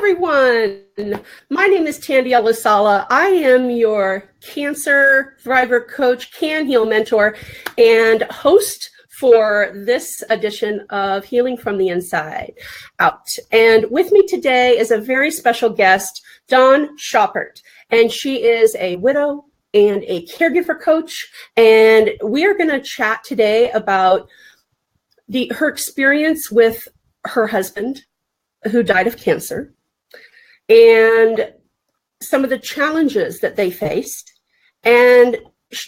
everyone. My name is Tandy Alasala. I am your Cancer Thriver Coach, Can Heal Mentor, and host for this edition of Healing from the Inside Out. And with me today is a very special guest, Dawn Schaupert, and she is a widow and a caregiver coach. And we are going to chat today about her experience with her husband, who died of cancer, and some of the challenges that they faced. And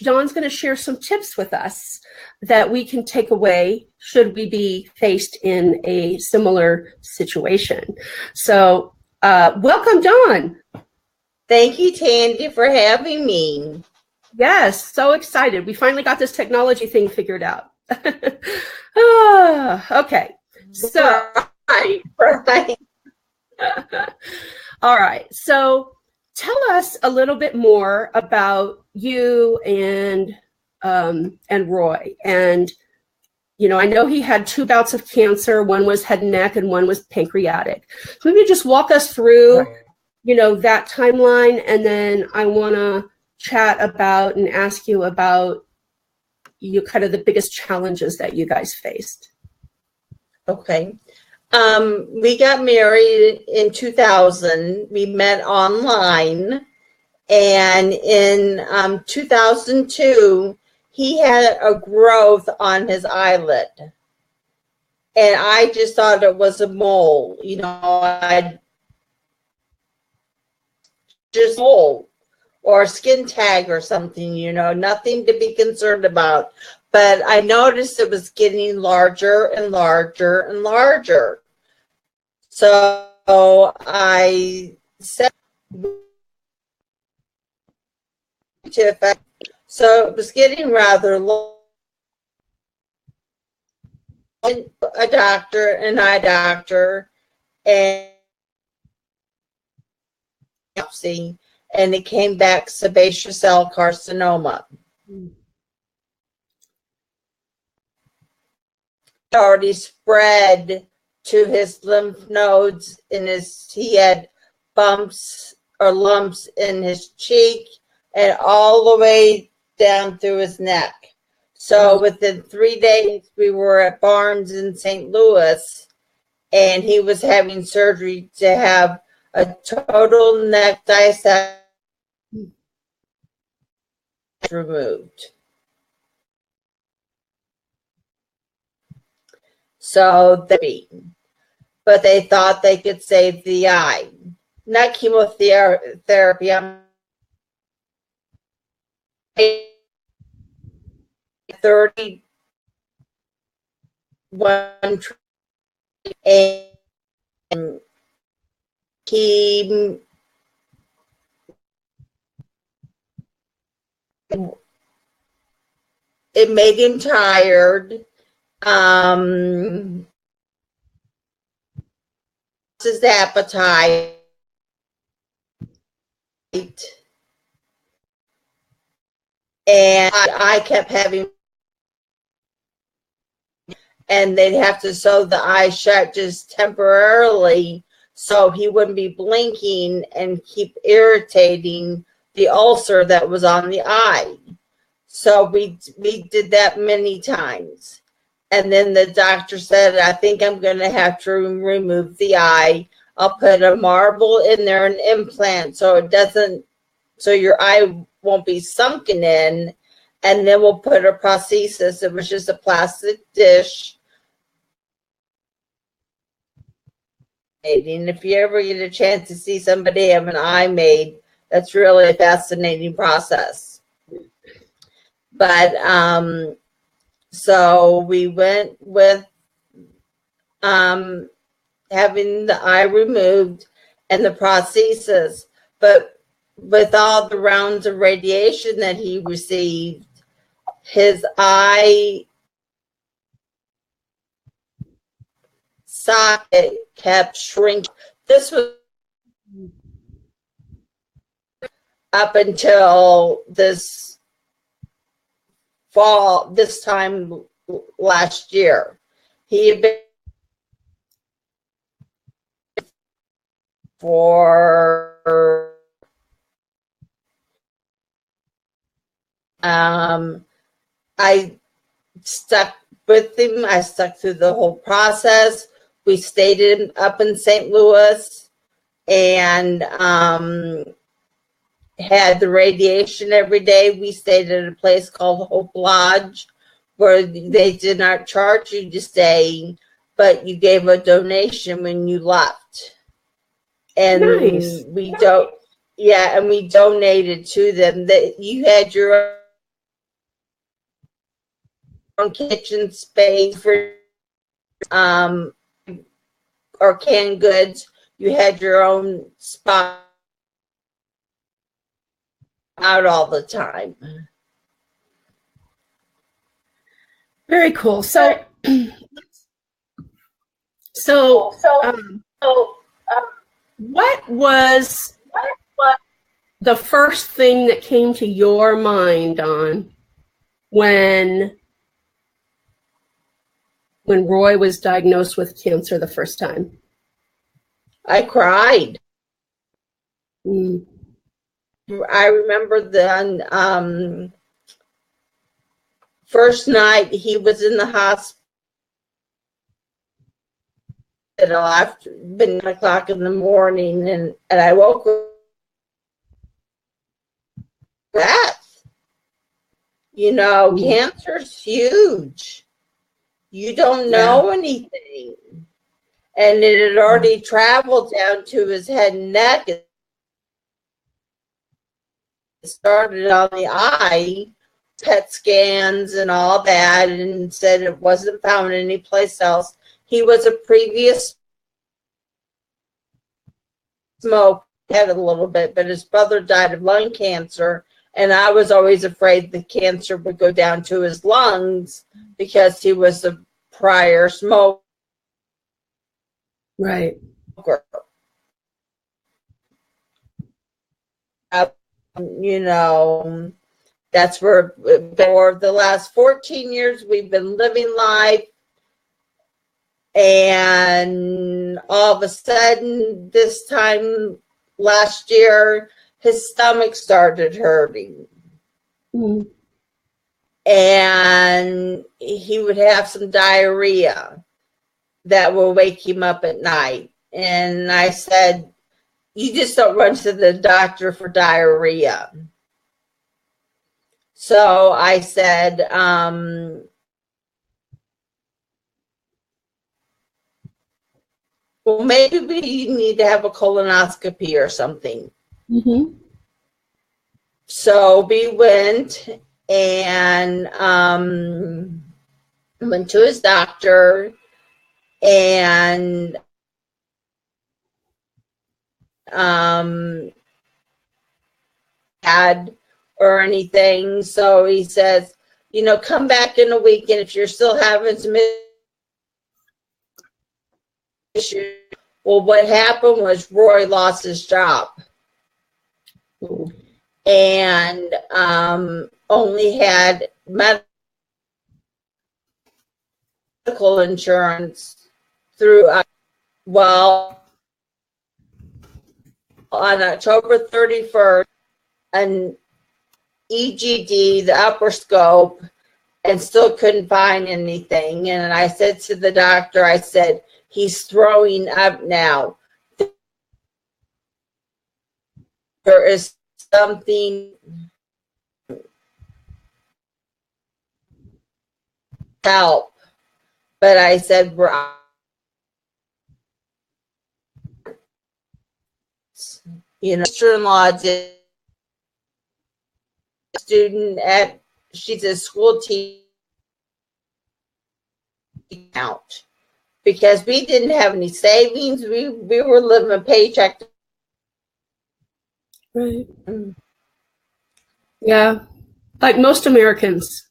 Dawn's going to share some tips with us that we can take away should we be faced in a similar situation. So welcome, Dawn. Thank you, Tandy, for having me. Yes, so excited. We finally got this technology thing figured out. Okay, so right. All right. So tell us a little bit more about you and Roy. And, you know, I know he had 2 bouts of cancer. One was head and neck and one was pancreatic. So maybe just walk us through, you know, that timeline. And then I want to chat about and ask you about kind of the biggest challenges that you guys faced. Okay. We got married in 2000. We met online, and in 2002, he had a growth on his eyelid, and I just thought it was a mole. You know, I just mole or a skin tag or something. You know, nothing to be concerned about. But I noticed it was getting larger and larger and larger. So I said so it was getting rather low. A doctor, an eye doctor, and it came back sebaceous cell carcinoma. Already spread to his lymph nodes he had bumps or lumps in his cheek and all the way down through his neck. So within 3 days, we were at Barnes in St. Louis, and he was having surgery to have a total neck dissection removed. So but they thought they could save the eye. Not chemotherapy. I'm 31, and it made him tired. His appetite, and I kept having, and they'd have to sew the eye shut just temporarily so he wouldn't be blinking and keep irritating the ulcer that was on the eye. So we did that many times. And then the doctor said, I think I'm going to have to remove the eye. I'll put a marble in there, an implant, so your eye won't be sunken in. And then we'll put a prosthesis. It was just a plastic dish. And if you ever get a chance to see somebody have an eye made, that's really a fascinating process. But, so we went with having the eye removed and the prosthesis, but with all the rounds of radiation that he received, his eye socket kept shrinking. This was up until this fall, this time last year. He had been for I stuck with him. I stuck through the whole process. We stayed up in St. Louis and had the radiation every day. We stayed at a place called Hope Lodge, where they did not charge you to stay, but you gave a donation when you left. And Nice. we don't, yeah, and we donated to them. That you had your own kitchen space for or canned goods. You had your own spot out all the time. Very cool. So, what was the first thing that came to your mind, Dawn, when Roy was diagnosed with cancer the first time? I cried. Mm. I remember the first night he was in the hospital after 9 o'clock in the morning, and I woke up with death. You know, cancer's huge. You don't know anything. And it had already traveled down to his head and neck. It started on the eye, PET scans and all that, and said it wasn't found anyplace else. He was a previous smoke, had a little bit, but his brother died of lung cancer, and I was always afraid the cancer would go down to his lungs because he was a prior smoker. Right. You know, that's where for the last 14 years we've been living life, and all of a sudden this time last year his stomach started hurting. Mm. And he would have some diarrhea that will wake him up at night. And I said, you just don't run to the doctor for diarrhea. So I said, well, maybe we need to have a colonoscopy or something. Mm-hmm. So we went and went to his doctor, and had or anything. So he says, you know, come back in a week, and if you're still having some issues. Well, what happened was Roy lost his job. Ooh. And only had medical insurance through, well, on October 31st, an EGD, the upper scope, and still couldn't find anything. And I said to the doctor, I said, he's throwing up now. There is something help. But I said, you know, sister-in-law did student at, she's a school teacher out, because we didn't have any savings. We were living a paycheck. Right. Yeah, like most Americans.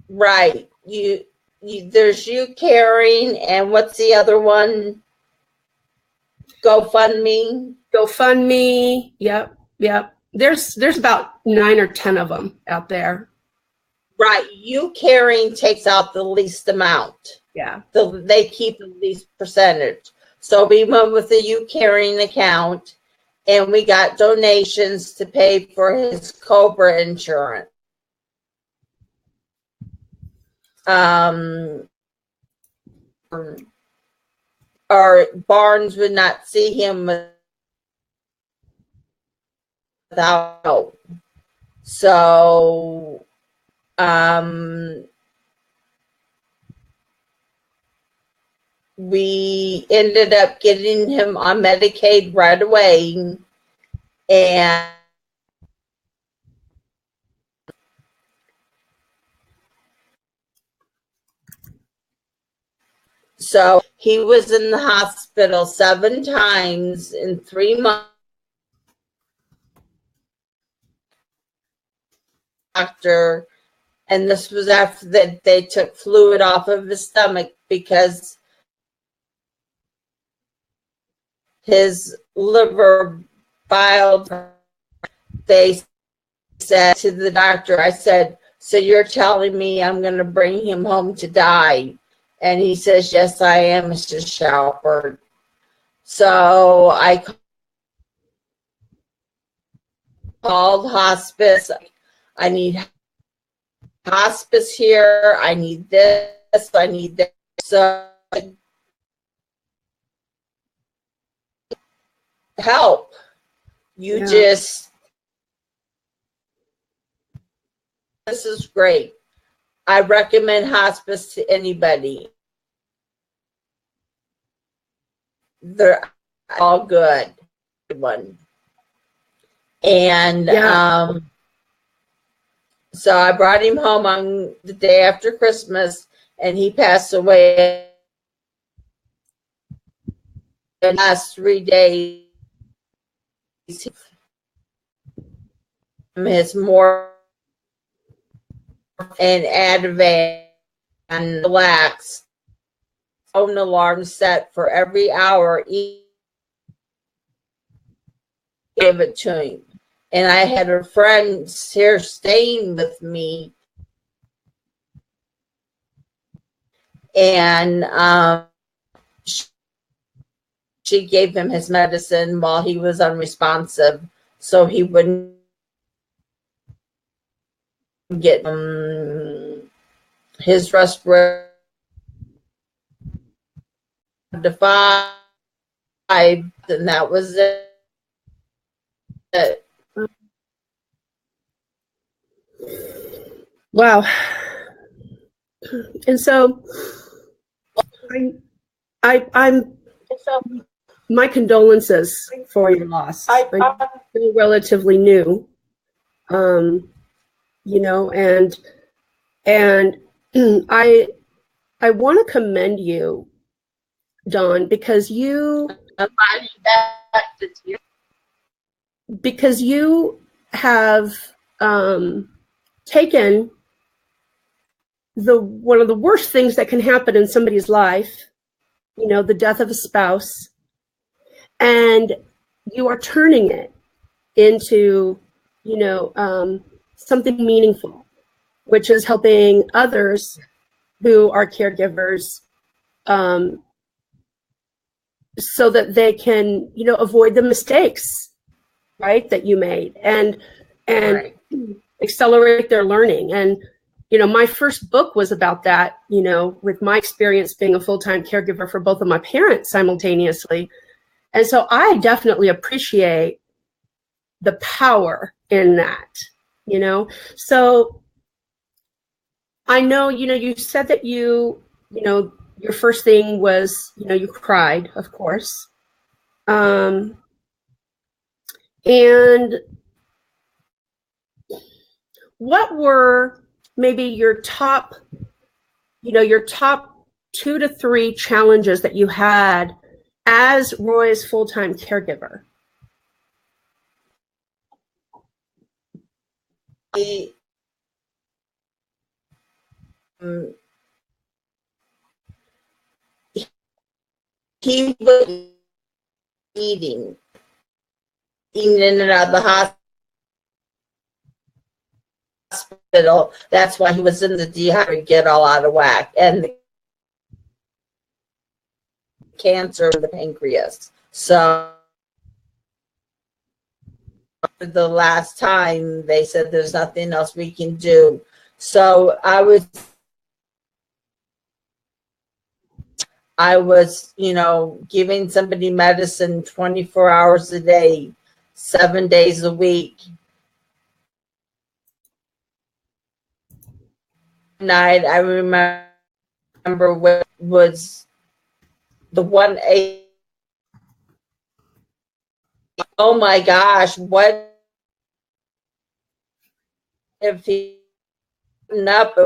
Right. You there's you caring, and what's the other one? GoFundMe. GoFundMe. Yep. There's about 9 or 10 of them out there. Right. You caring takes out the least amount. Yeah. They keep the least percentage. So we went with the You Caring account, and we got donations to pay for his Cobra insurance. Or Barnes would not see him without help. So we ended up getting him on Medicaid right away, and so he was in the hospital 7 times in 3 months. Doctor, and this was after that they took fluid off of his stomach because his liver bile. They said to the doctor, I said, so you're telling me I'm going to bring him home to die? And he says, yes, I am, Mr. Schaupert. So I called hospice. I need hospice here. I need this. I need this. So help. You just, this is great. I recommend hospice to anybody. They're all good. One. And so I brought him home on the day after Christmas, and he passed away in the last 3 days. His more and Ativan and relax. Phone alarm set for every hour. Give it to him. And I had a friend here staying with me, and she gave him his medicine while he was unresponsive, so he wouldn't get his respirator to 5, and that was it. Wow. And so I'm my condolences for your loss. I'm still relatively new, you know, and I want to commend you, Dawn, because you have taken one of the worst things that can happen in somebody's life, you know, the death of a spouse, and you are turning it into, you know, something meaningful, which is helping others who are caregivers, so that they can, you know, avoid the mistakes, right, that you made, and right, accelerate their learning. And you know, my first book was about that, you know, with my experience being a full-time caregiver for both of my parents simultaneously. And so I definitely appreciate the power in that, you know. So I know, you know, you said that you know, your first thing was, you know, you cried, of course. And what were maybe your top, you know, your top 2 to 3 challenges that you had as Roy's full-time caregiver? He was eating in and out of the hospital. That's why he was in the dehydrator, get all out of whack. And the cancer of the pancreas. So the last time they said there's nothing else we can do. So I was, giving somebody medicine 24 hours a day, 7 days a week. Night, I remember what was the 1-8. Oh my gosh, what if he up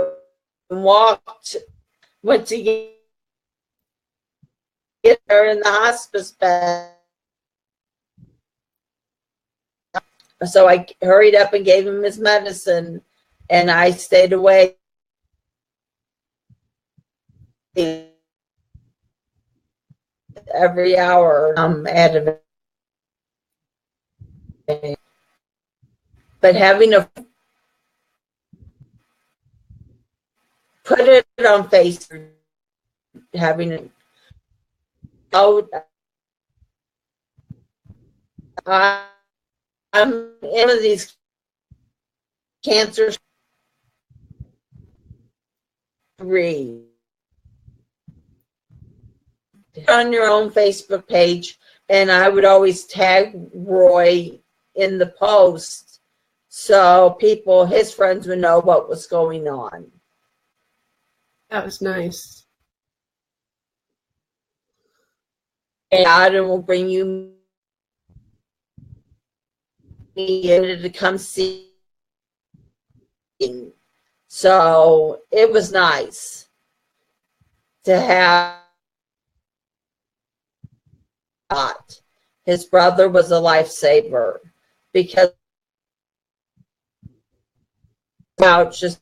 and walked, went to get her in the hospice bed? So I hurried up and gave him his medicine, and I stayed away every hour out of it. But having to put it on Facebook, having to, I'm in these cancers. Read on your own Facebook page, and I would always tag Roy in the post so his friends would know what was going on. That was nice. And Adam will bring you to come see. So it was nice to have. His brother was a lifesaver because just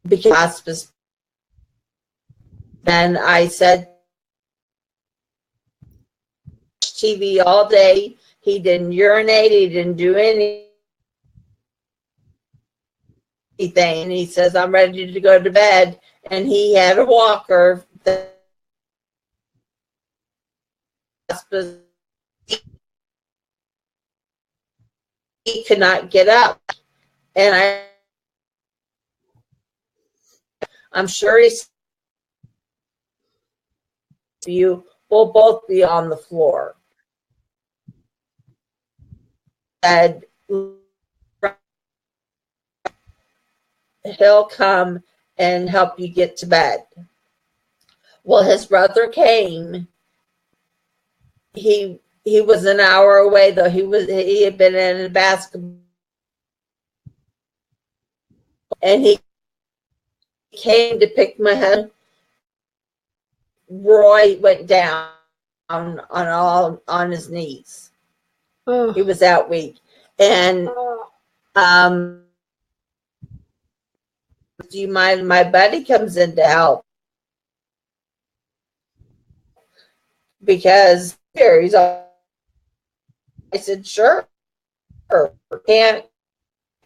because hospice. Then I said TV all day. He didn't urinate. He didn't do anything. And he says, I'm ready to go to bed. And he had a walker. He could not get up. And I'm sure you will both be on the floor. And he'll come and help you get to bed. Well, his brother came. He was an hour away, though. He had been in a basketball, and he came to pick my head. Roy went down on his knees. Oh. He was that weak, and do you mind? My buddy comes in to help because he's. I said, sure. Can't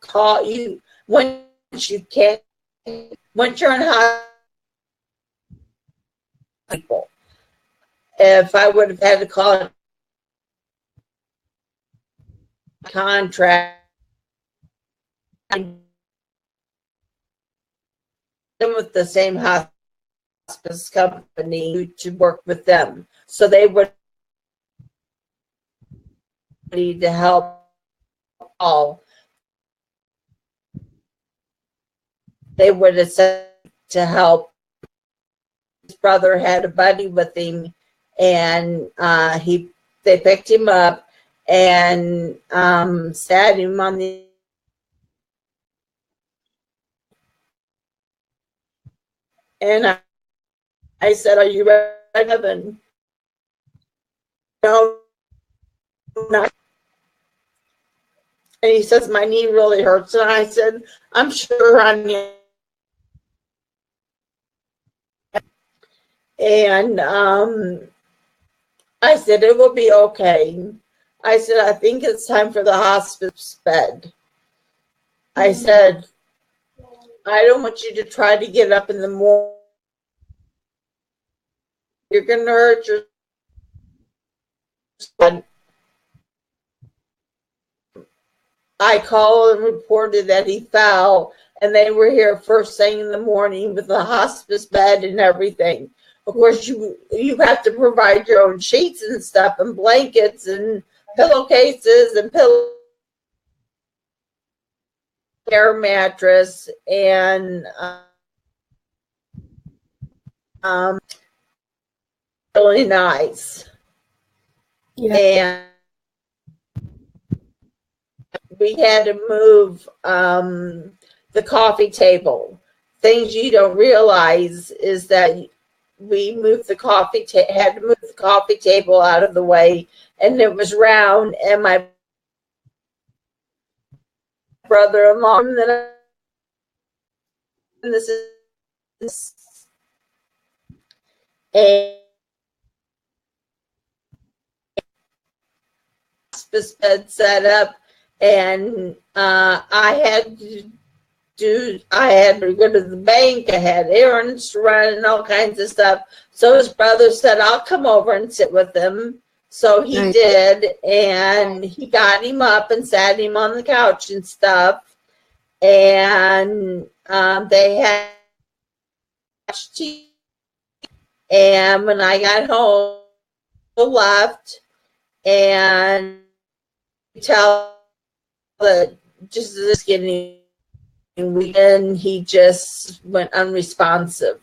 call you once you can't. Once you're in hospital, people. If I would have had to call a contract, with the same hospice company to work with them, so they would need to help all. They would have said to help. His brother had a buddy with him, and they picked him up and sat him on the. And I said, "Are you ready?" And no, not. And he says, "My knee really hurts." And I said, "I'm sure on you." And I said, "It will be okay." I said, "I think it's time for the hospice bed." I said, I don't want you to try to get up in the morning. You're going to hurt your son. I called and reported that he fell, and they were here first thing in the morning with a hospice bed and everything. Of course, you have to provide your own sheets and stuff and blankets and pillowcases and air mattress and really nice. Yeah. And we had to move the coffee table. Things you don't realize is that we moved the had to move the coffee table out of the way, and it was round, and my brother-in-law, and this is a hospice bed set up, and I had to go to the bank. I had errands to run and all kinds of stuff. So his brother said, I'll come over and sit with him. So he Nice. did, and he got him up and sat him on the couch and stuff. And they had tea. And when I got home, I left, and tell that just this getting weekend, he just went unresponsive,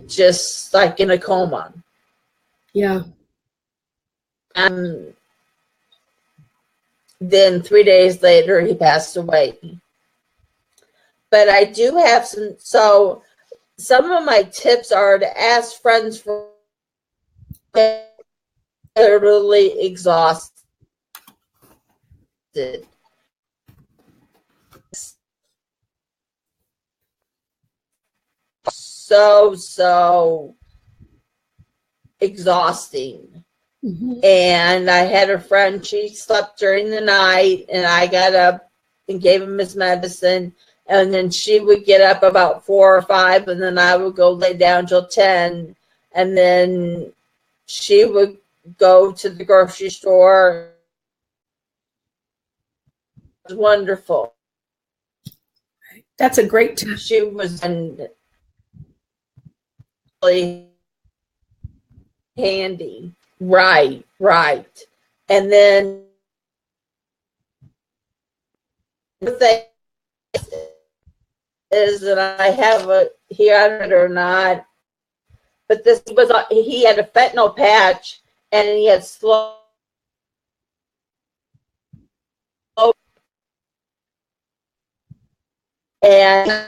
just like in a coma. Yeah. Then 3 days later, he passed away. But I do have some of my tips are to ask friends for literally exhausted. So exhausting. And I had a friend, she slept during the night, and I got up and gave him his medicine, and then she would get up about 4 or 5, and then I would go lay down till 10, and then she would go to the grocery store. It was wonderful. That's a great tip. She was really handy. Right. And then the thing is that I have he had it or not, but he had a fentanyl patch, and he had slow. And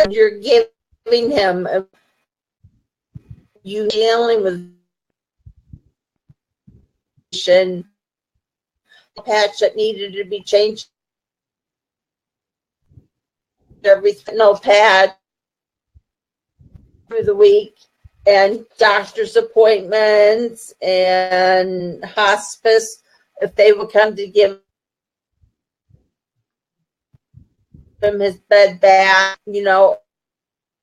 you're giving him, you dealing with patch that needed to be changed. Every fentanyl patch through the week, and doctor's appointments and hospice if they would come to give him his bed back,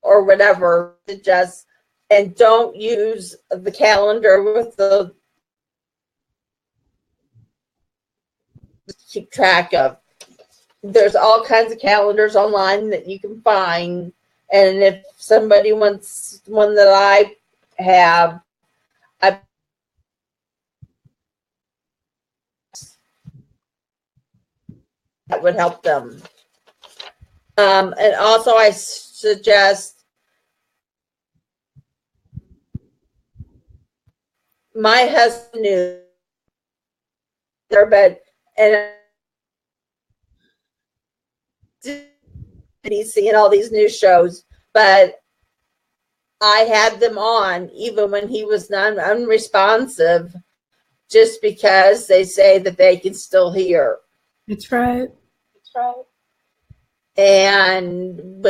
or whatever. And don't use the calendar with the keep track of. There's all kinds of calendars online that you can find, and if somebody wants one that I have, that would help them. And also, I suggest my husband knew their bed, and he's seeing all these new shows, but I had them on even when he was unresponsive, just because they say that they can still hear. That's right. And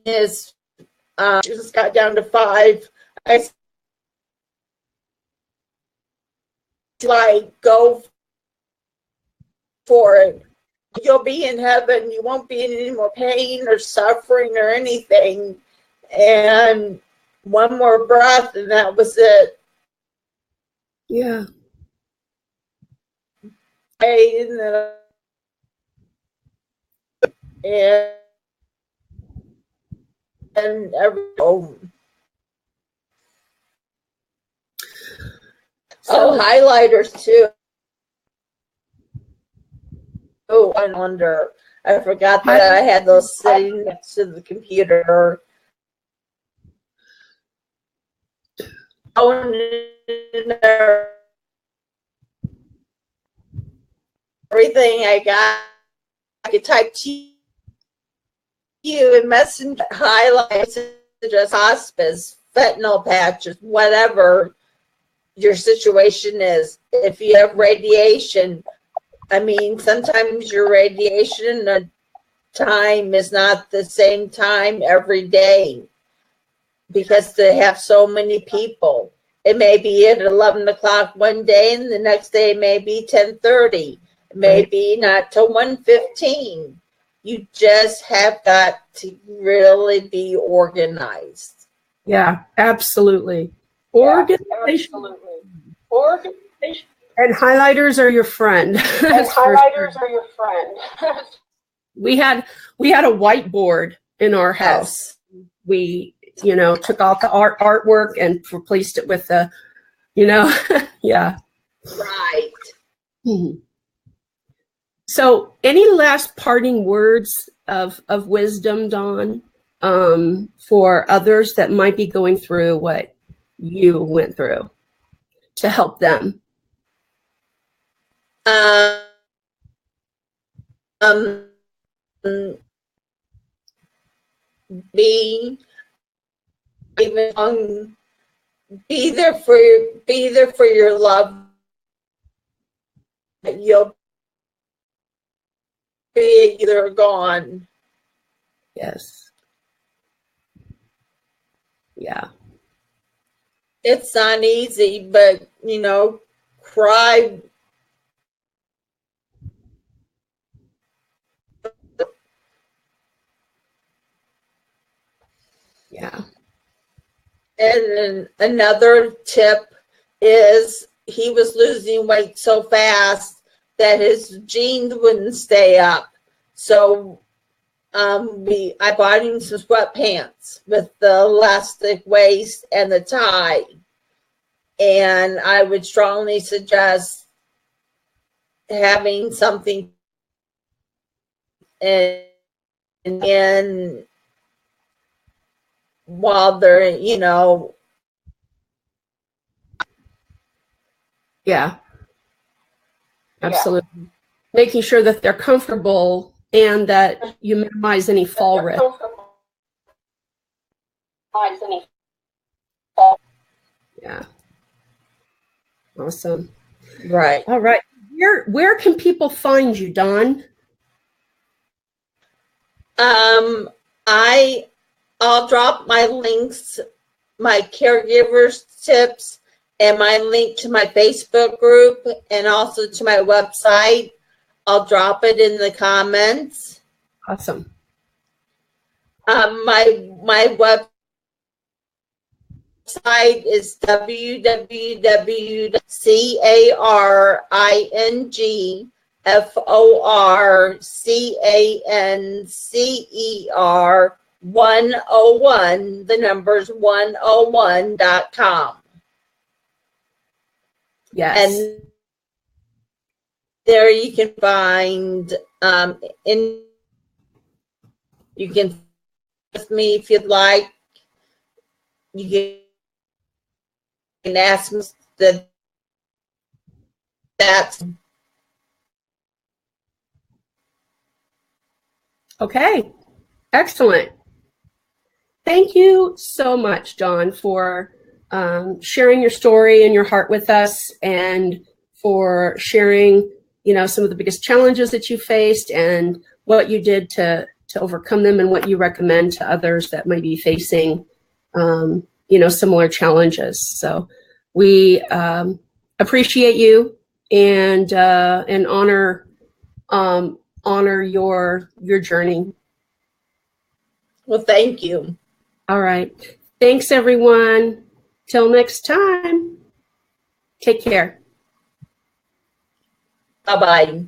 his just got down to 5. I like go for it. You'll be in heaven. You won't be in any more pain or suffering or anything. And one more breath, and that was it. Yeah. And every highlighters too. Oh, I wonder. I forgot that I had those sitting next to the computer. Everything I got, I could type to you and messenger highlights, just hospice, fentanyl patches, whatever your situation is. If you have radiation, I mean, sometimes your radiation time is not the same time every day because they have so many people. It may be at 11 o'clock one day, and the next day may be 10:30. Maybe not till 1:15. You just have got to really be organized. Yeah, absolutely. Organization. Organization. And highlighters are your friend. Are your friend. We had a whiteboard in our house. Yes. We, took out the artwork and replaced it with the, yeah. Right. Mm-hmm. So, any last parting words of wisdom, Dawn, for others that might be going through what you went through to help them? Be there for your love. You'll be either gone. Yes. Yeah. It's not easy, but cry. Yeah. And then another tip is he was losing weight so fast that his jeans wouldn't stay up. So I bought him some sweatpants with the elastic waist and the tie. And I would strongly suggest having something in while they're, Yeah. Absolutely. Yeah. Making sure that they're comfortable and that you minimize any fall risk. Yeah. Awesome. Right. All right. Where can people find you, Dawn? I'll drop my links, my caregivers tips, and my link to my Facebook group, and also to my website. I'll drop it in the comments. Awesome. My website is www.carecancer101, the numbers 101.com. Yes. And there you can find you can with me if you'd like. You can ask me that's okay. Excellent. Thank you so much, Dawn, for sharing your story and your heart with us, and for sharing, some of the biggest challenges that you faced and what you did to overcome them, and what you recommend to others that might be facing, similar challenges. So we appreciate you and honor honor your journey. Well, thank you. All right. Thanks, everyone. Till next time. Take care. Bye-bye.